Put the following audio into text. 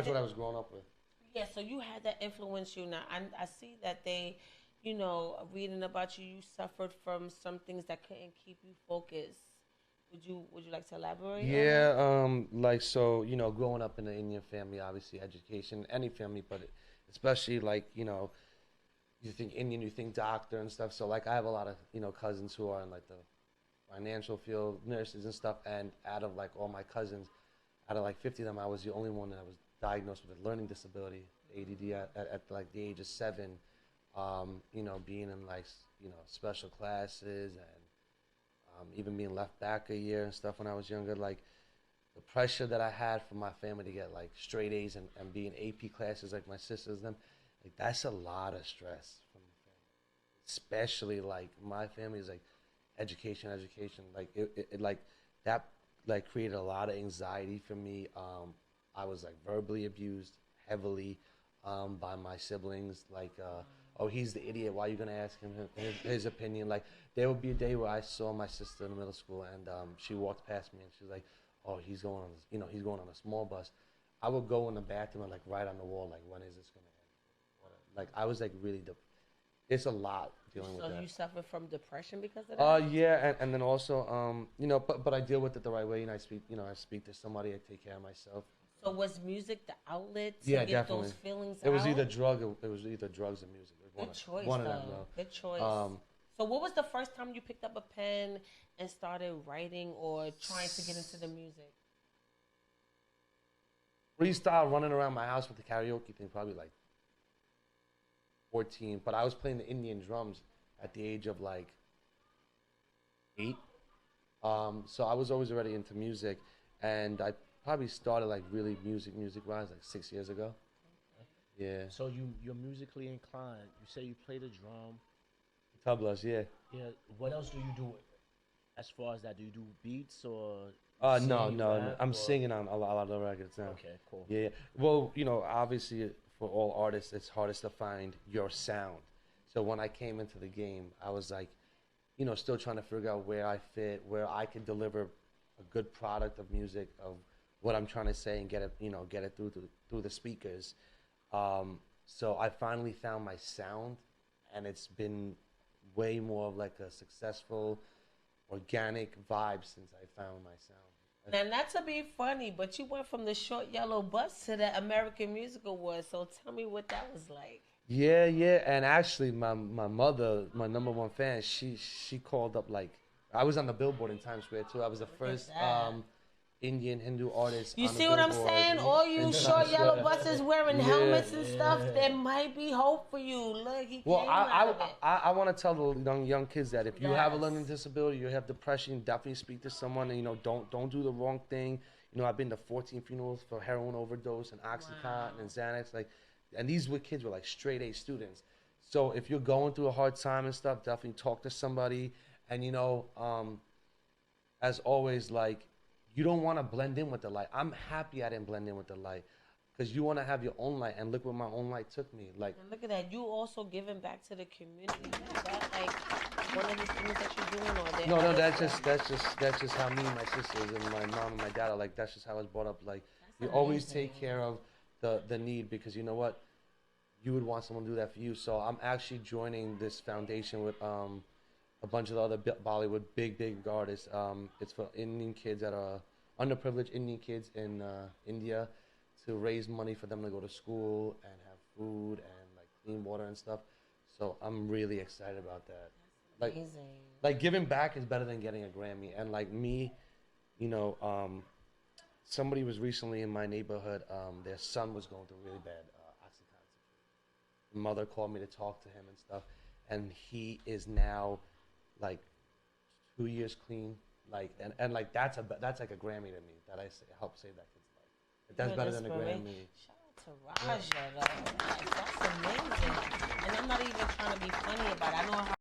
much what I was growing up with. Yeah, so you had that influence you. Now, I see that they, reading about you, you suffered from some things that couldn't keep you focused. Would you like to elaborate on Yeah, that? like so, growing up in an Indian family, obviously education, any family, but especially like, you think Indian, you think doctor and stuff. So like I have a lot of, cousins who are in like the financial field, nurses and stuff. And out of like all my cousins, out of like 50 of them, I was the only one that was diagnosed with a learning disability, ADD, at like the age of 7. Being in like, special classes and even being left back a year and stuff when I was younger. Like the pressure that I had from my family to get like straight A's and be in AP classes like my sisters and them, like that's a lot of stress from the family. Especially like my family is like education, education. Like it like that like created a lot of anxiety for me. I was like verbally abused heavily by my siblings. Like, oh, he's the idiot. Why are you gonna ask him his opinion? Like, there would be a day where I saw my sister in middle school, and she walked past me, and she was like, "Oh, he's going on, he's going on a small bus." I would go in the bathroom and like write on the wall, like, "When is this gonna end?" Like, I was like really. It's a lot dealing with So that. you suffer from depression because of that? Yeah, and then also, but I deal with it the right way, and I speak to somebody, I take care of myself. So was music the outlet to Yeah, get definitely. those feelings It was either out? drug, it was either drugs or music. It was Good choice, one of them, though. Good though. choice. So what was the first time you picked up a pen and started writing or trying to get into the music? Freestyle running around my house with the karaoke thing, probably like 14. But I was playing the Indian drums at the age of like 8. So I was always already into music, and I probably started like really music wise like 6 years ago. Yeah, So you're musically inclined. You say you play the drum. tablas. Yeah. Yeah. What else do you do as far as that? Do you do beats or No, sing, no, no. rap, I'm or? singing on a lot of the records now. Okay, cool. Yeah. Well, obviously for all artists, it's hardest to find your sound. So when I came into the game, I was like, still trying to figure out where I fit, where I could deliver a good product of music of what I'm trying to say and get it through the speakers. So I finally found my sound, and it's been way more of like a successful, organic vibe since I found my sound. Now, not to be funny, but you went from the short yellow bus to the American Music Awards. So tell me what that was like. Yeah, yeah, and actually, my mother, my number one fan, she called up like I was on the Billboard in Times Square too. I was the Look at first that. Indian Hindu artist You on the see what I'm Billboard saying? All you in short Times yellow Square. buses wearing Yeah. helmets and stuff, there might be hope for you. Look, he Well, came out of it. I want to tell the young kids that if you have a Yes. learning disability, you have depression, definitely speak to someone, and don't do the wrong thing. I've been to 14 funerals for heroin overdose and OxyContin Wow. and Xanax, like, and these were kids were like straight A students. So if you're going through a hard time and stuff, definitely talk to somebody. And as always, like, you don't want to blend in with the light. I'm happy I didn't blend in with the light, because you want to have your own light. And look where my own light took me. Like, And look at that. You also giving back to the community. Is that like one of the things that you're doing, or there no, other that's stuff? just how me and my sisters and my mom and my dad are like. That's just how I was brought up. Like, you That's always amazing. take care of the need, because you know what, you would want someone to do that for you. So I'm actually joining this foundation with a bunch of other Bollywood big artists. It's for Indian kids that are underprivileged Indian kids in India, to raise money for them to go to school and have food and like clean water and stuff. So I'm really excited about that. Like, Amazing. giving back is better than getting a Grammy. And like me, you know, um, somebody was recently in my neighborhood. Their son was going through really bad OxyContin situation. The mother called me to talk to him and stuff, and he is now like 2 years clean. Like, and like that's like a Grammy to me, that helped save that kid's life. Like, that's You're better an than a inspiration. Grammy. Shout out to Raja, though. That's amazing. And I'm not even trying to be funny about it. I know how